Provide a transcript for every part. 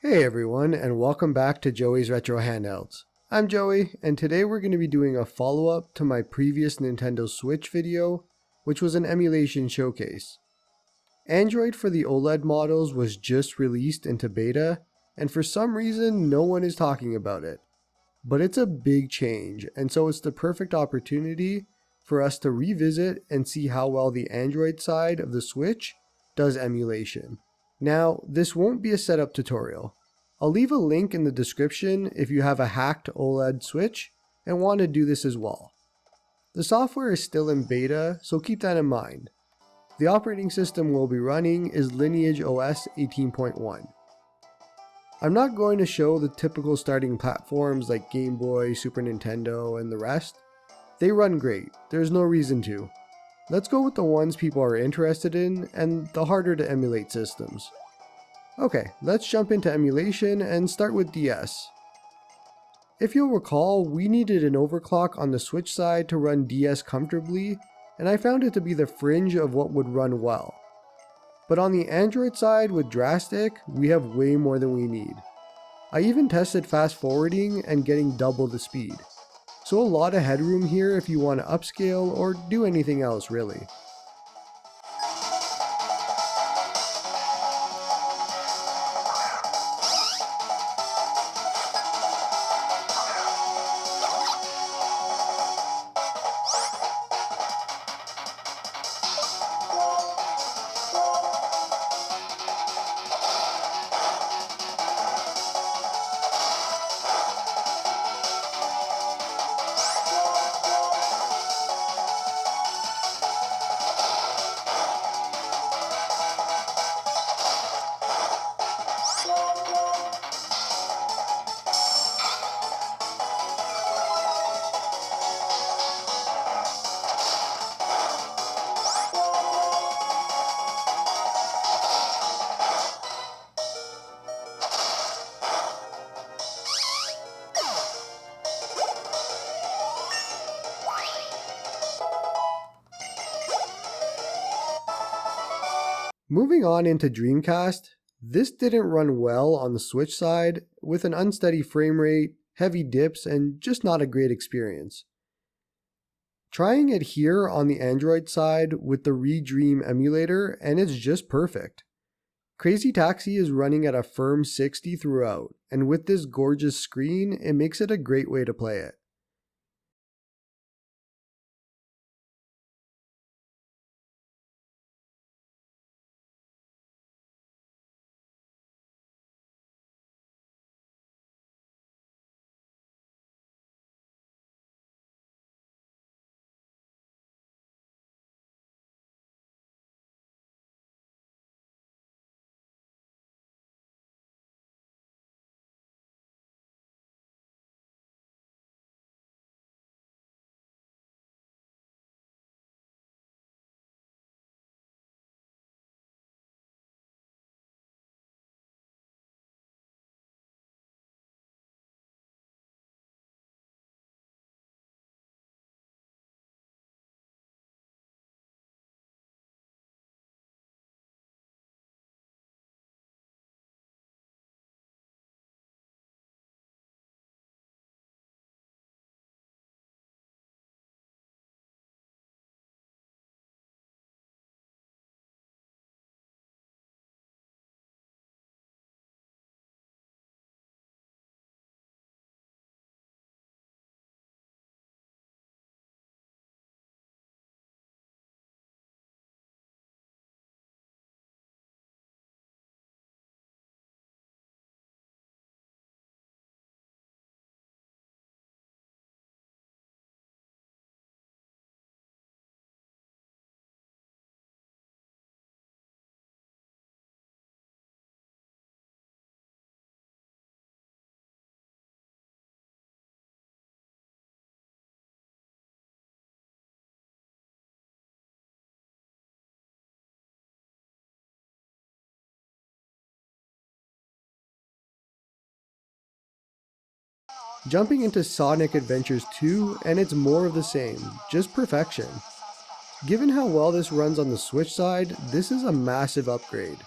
Hey everyone, and welcome back to Joey's Retro Handhelds. I'm Joey, and today we're going to be doing a follow-up to my previous Nintendo Switch video, which was an emulation showcase. Android for the OLED models was just released into beta, and for some reason no one is talking about it. But it's a big change, and so it's the perfect opportunity for us to revisit and see how well the Android side of the Switch does emulation. Now, this won't be a setup tutorial. I'll leave a link in the description if you have a hacked OLED Switch and want to do this as well. The software is still in beta, so keep that in mind. The operating system we'll be running is Lineage OS 18.1. I'm not going to show the typical starting platforms like Game Boy, Super Nintendo, and the rest. They run great, there's no reason to. Let's go with the ones people are interested in and the harder to emulate systems. Okay, let's jump into emulation and start with DS. If you'll recall, we needed an overclock on the Switch side to run DS comfortably, and I found it to be the fringe of what would run well. But on the Android side with Drastic, we have way more than we need. I even tested fast forwarding and getting double the speed. So a lot of headroom here if you want to upscale or do anything else really. Moving on into Dreamcast, this didn't run well on the Switch side with an unsteady frame rate, heavy dips, and just not a great experience. Trying it here on the Android side with the Redream emulator and it's just perfect. Crazy Taxi is running at a firm 60 throughout, and with this gorgeous screen, it makes it a great way to play it. Jumping into Sonic Adventures 2, and it's more of the same, just perfection. Given how well this runs on the Switch side, this is a massive upgrade.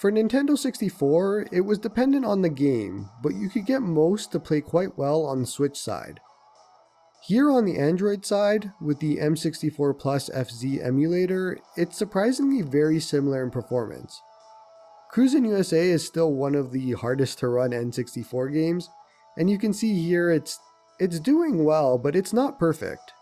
For Nintendo 64, it was dependent on the game, but you could get most to play quite well on the Switch side. Here on the Android side, with the M64 Plus FZ emulator, it's surprisingly very similar in performance. Cruisin' USA is still one of the hardest to run N64 games, and you can see here it's doing well, but it's not perfect.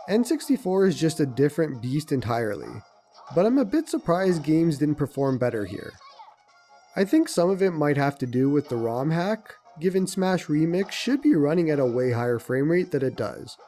N64 is just a different beast entirely, but I'm a bit surprised games didn't perform better here. I think some of it might have to do with the ROM hack, given Smash Remix should be running at a way higher frame rate than it does.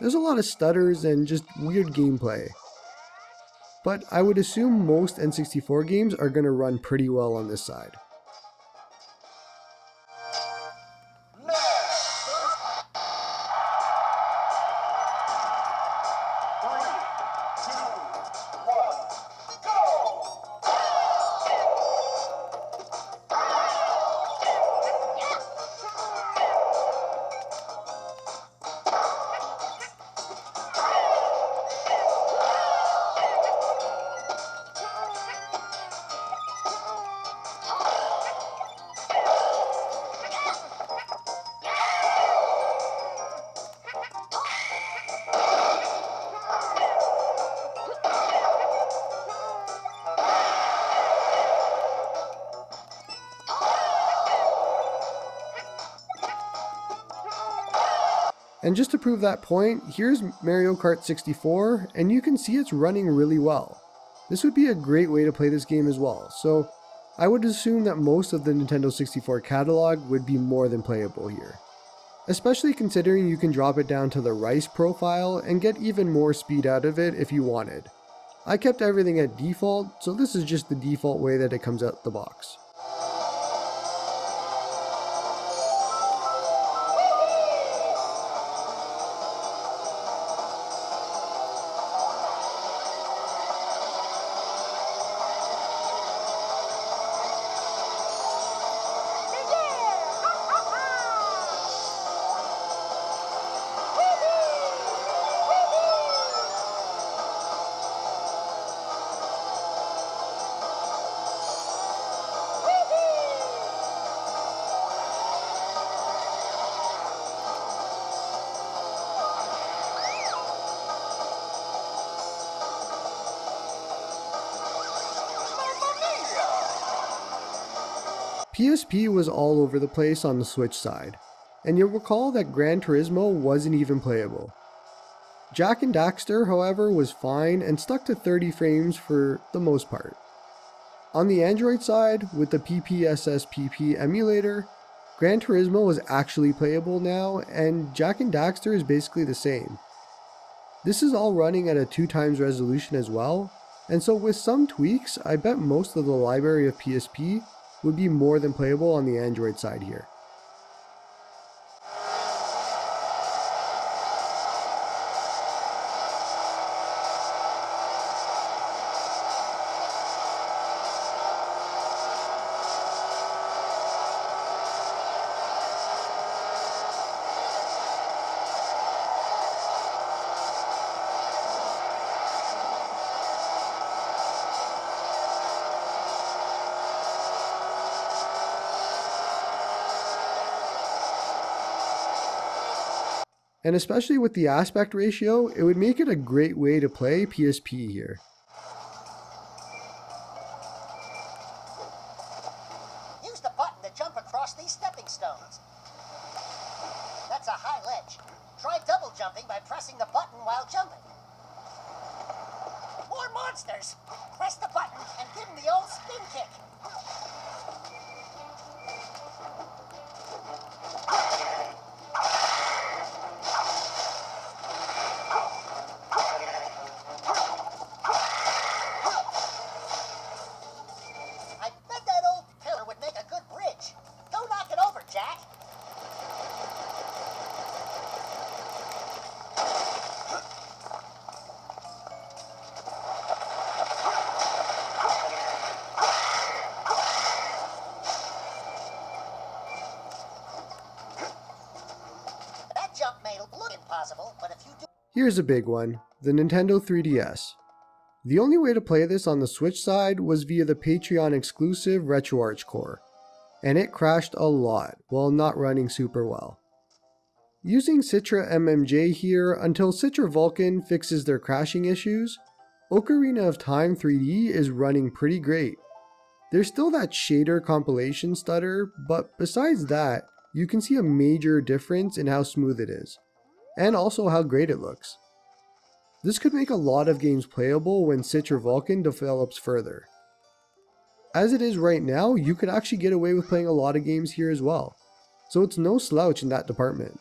There's a lot of stutters and just weird gameplay. But I would assume most N64 games are going to run pretty well on this side. And just to prove that point, here's Mario Kart 64, and you can see it's running really well. This would be a great way to play this game as well, so I would assume that most of the Nintendo 64 catalog would be more than playable here. Especially considering you can drop it down to the Rice profile and get even more speed out of it if you wanted. I kept everything at default, so this is just the default way that it comes out the box. PSP was all over the place on the Switch side, and you'll recall that Gran Turismo wasn't even playable. Jak and Daxter, however, was fine and stuck to 30 frames for the most part. On the Android side, with the PPSSPP emulator, Gran Turismo is actually playable now, and Jak and Daxter is basically the same. This is all running at a 2x resolution as well, and so with some tweaks, I bet most of the library of PSP would be more than playable on the Android side here. And especially with the aspect ratio, it would make it a great way to play PSP here. Use the button to jump across these stepping stones. That's a high ledge. Try double jumping by pressing the button while jumping. More monsters! Press the button and give them the old spin kick. playable, but if you do Here's a big one, the Nintendo 3DS. The only way to play this on the Switch side was via the Patreon exclusive RetroArch core, and it crashed a lot while not running super well. Using Citra MMJ here until Citra Vulkan fixes their crashing issues, Ocarina of Time 3D is running pretty great. There's still that shader compilation stutter, but besides that, you can see a major difference in how smooth it is, and also how great it looks. This could make a lot of games playable when Citra Vulkan develops further. As it is right now, you could actually get away with playing a lot of games here as well, so it's no slouch in that department.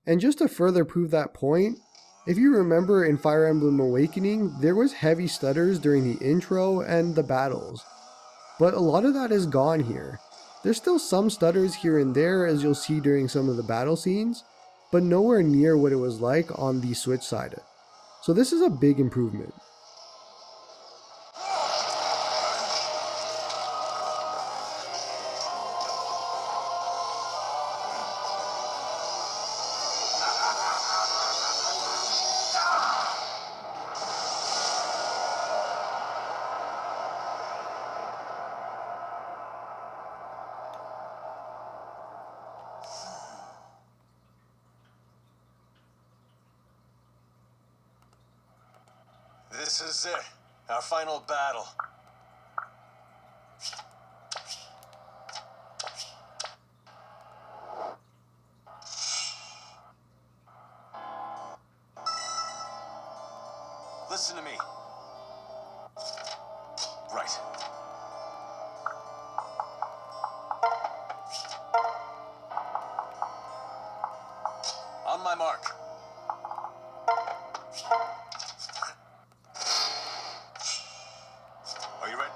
And just to further prove that point, if you remember in Fire Emblem Awakening, there was heavy stutters during the intro and the battles. But a lot of that is gone here. There's still some stutters here and there as you'll see during some of the battle scenes, but nowhere near what it was like on the Switch side. So this is a big improvement. This is it, our final battle. Listen to me. Right. On my mark. Are you ready?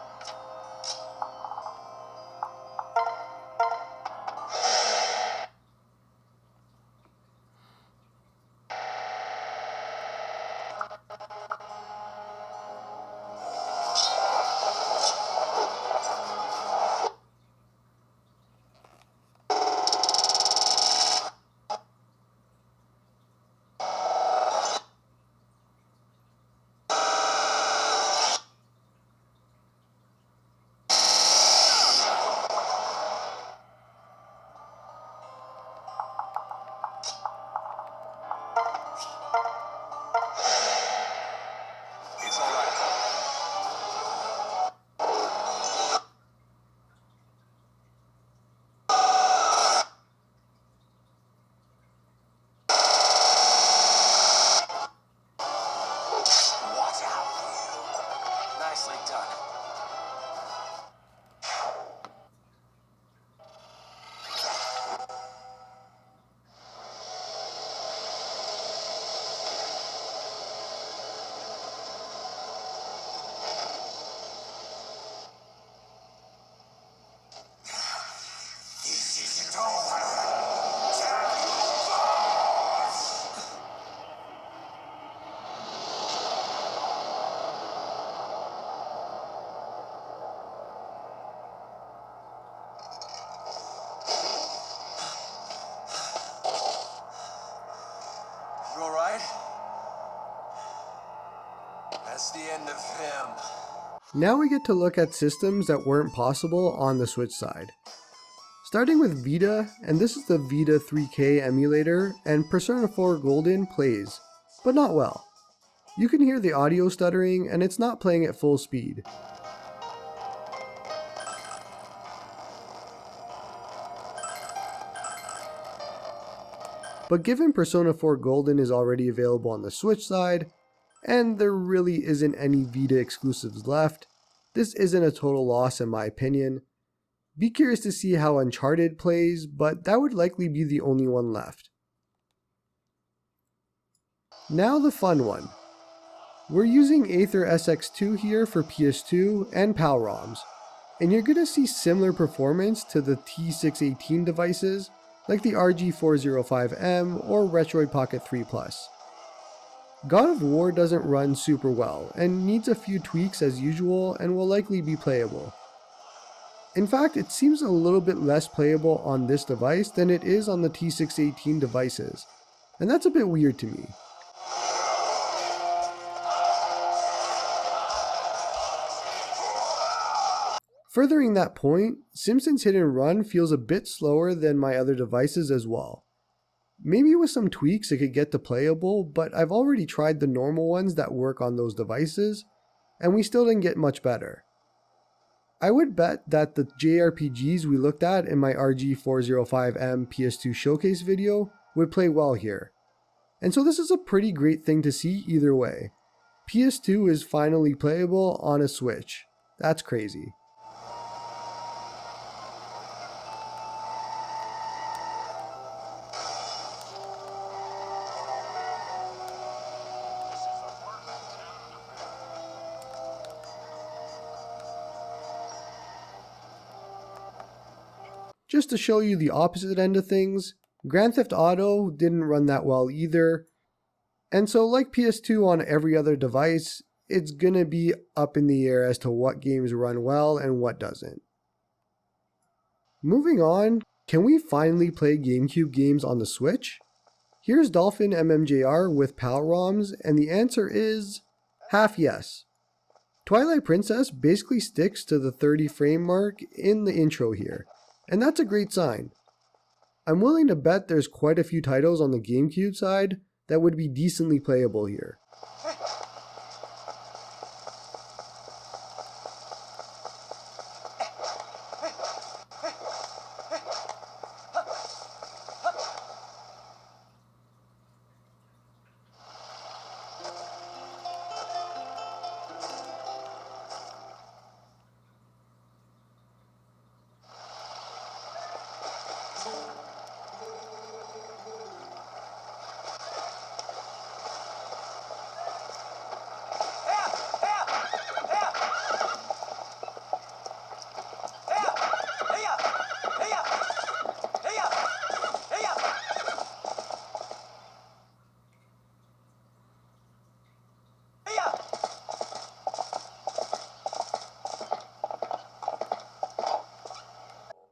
It's the end of him. Now we get to look at systems that weren't possible on the Switch side. Starting with Vita, and this is the Vita 3K emulator, and Persona 4 Golden plays, but not well. You can hear the audio stuttering, and it's not playing at full speed. But given Persona 4 Golden is already available on the Switch side, and there really isn't any Vita exclusives left, this isn't a total loss in my opinion. Be curious to see how Uncharted plays, but that would likely be the only one left. Now the fun one. We're using Aether SX2 here for PS2 and PAL ROMs, and you're going to see similar performance to the T618 devices like the RG405M or Retroid Pocket 3 Plus. God of War doesn't run super well and needs a few tweaks as usual and will likely be playable. In fact, it seems a little bit less playable on this device than it is on the T618 devices, and that's a bit weird to me. Furthering that point, Simpsons Hit and Run feels a bit slower than my other devices as well. Maybe with some tweaks it could get to playable, but I've already tried the normal ones that work on those devices, and we still didn't get much better. I would bet that the JRPGs we looked at in my RG405M PS2 showcase video would play well here. And so this is a pretty great thing to see either way. PS2 is finally playable on a Switch. That's crazy. Just to show you the opposite end of things, Grand Theft Auto didn't run that well either, and so like PS2 on every other device, it's gonna be up in the air as to what games run well and what doesn't. Moving on, can we finally play GameCube games on the Switch? Here's Dolphin MMJR with PAL ROMs, and the answer is half yes. Twilight Princess basically sticks to the 30 frame mark in the intro here, and that's a great sign. I'm willing to bet there's quite a few titles on the GameCube side that would be decently playable here.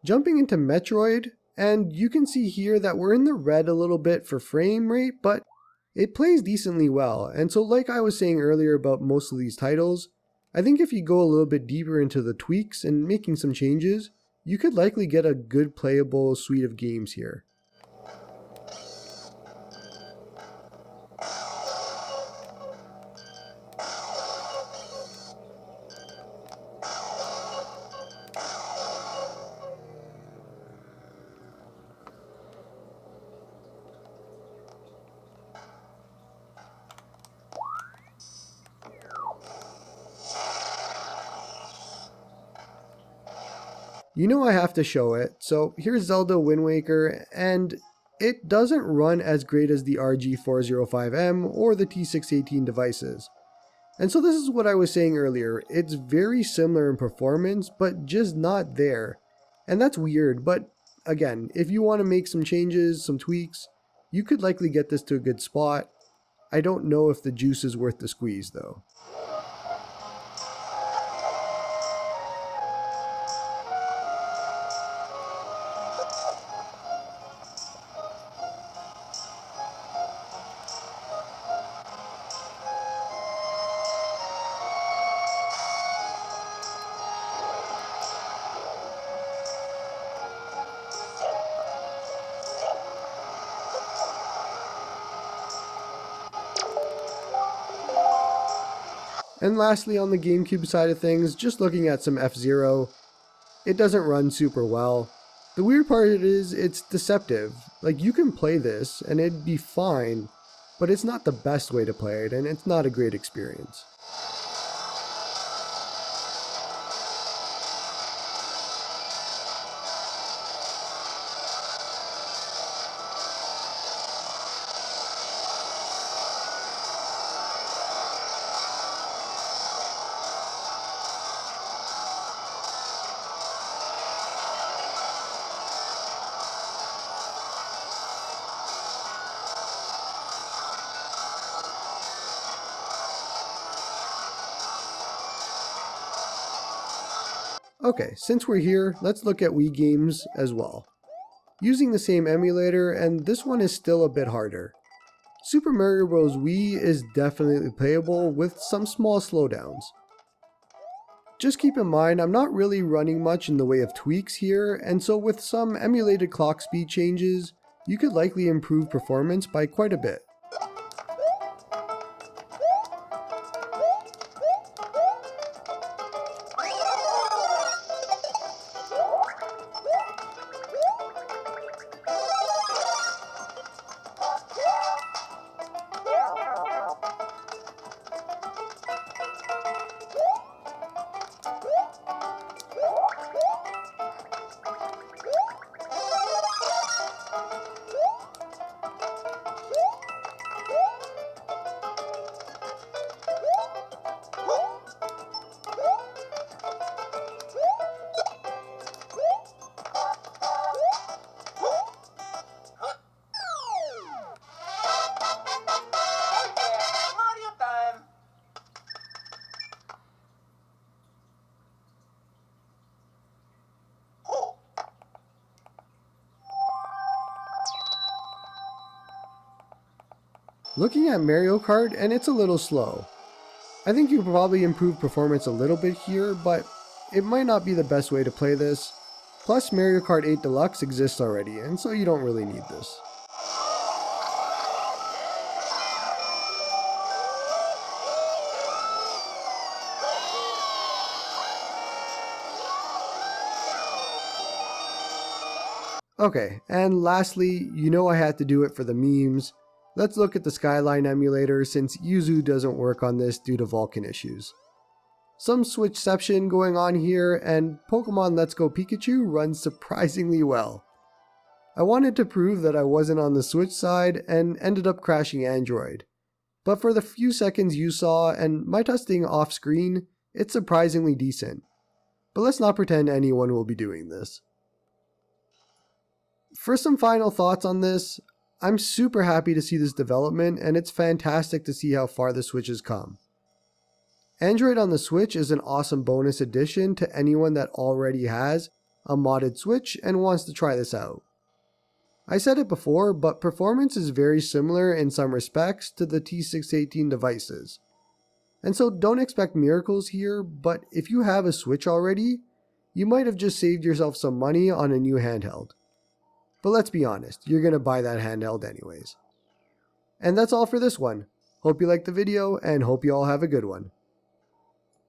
Jumping into Metroid, and you can see here that we're in the red a little bit for frame rate, but it plays decently well. And so like I was saying earlier about most of these titles, I think if you go a little bit deeper into the tweaks and making some changes, you could likely get a good playable suite of games here. You know I have to show it, so here's Zelda Wind Waker, and it doesn't run as great as the RG405M or the T618 devices. And so this is what I was saying earlier, it's very similar in performance, but just not there. And that's weird, but again, if you want to make some changes, some tweaks, you could likely get this to a good spot. I don't know if the juice is worth the squeeze though. And lastly, on the GameCube side of things, just looking at some F-Zero, it doesn't run super well. The weird part is it's deceptive. Like, you can play this and it'd be fine, but it's not the best way to play it and it's not a great experience. Okay, since we're here, let's look at Wii games as well. Using the same emulator, and this one is still a bit harder. Super Mario Bros. Wii is definitely playable with some small slowdowns. Just keep in mind, I'm not really running much in the way of tweaks here, and so with some emulated clock speed changes, you could likely improve performance by quite a bit. Looking at Mario Kart, and it's a little slow. I think you could probably improve performance a little bit here, but it might not be the best way to play this. Plus, Mario Kart 8 Deluxe exists already, and so you don't really need this. Okay, and lastly, you know I had to do it for the memes. Let's look at the Skyline emulator since Yuzu doesn't work on this due to Vulkan issues. Some Switchception going on here, and Pokemon Let's Go Pikachu runs surprisingly well. I wanted to prove that I wasn't on the Switch side and ended up crashing Android. But for the few seconds you saw and my testing off screen, it's surprisingly decent. But let's not pretend anyone will be doing this. For some final thoughts on this, I'm super happy to see this development, and it's fantastic to see how far the Switch has come. Android on the Switch is an awesome bonus addition to anyone that already has a modded Switch and wants to try this out. I said it before, but performance is very similar in some respects to the T618 devices. And so don't expect miracles here, but if you have a Switch already, you might have just saved yourself some money on a new handheld. But let's be honest, you're going to buy that handheld anyways. And that's all for this one. Hope you liked the video and hope you all have a good one.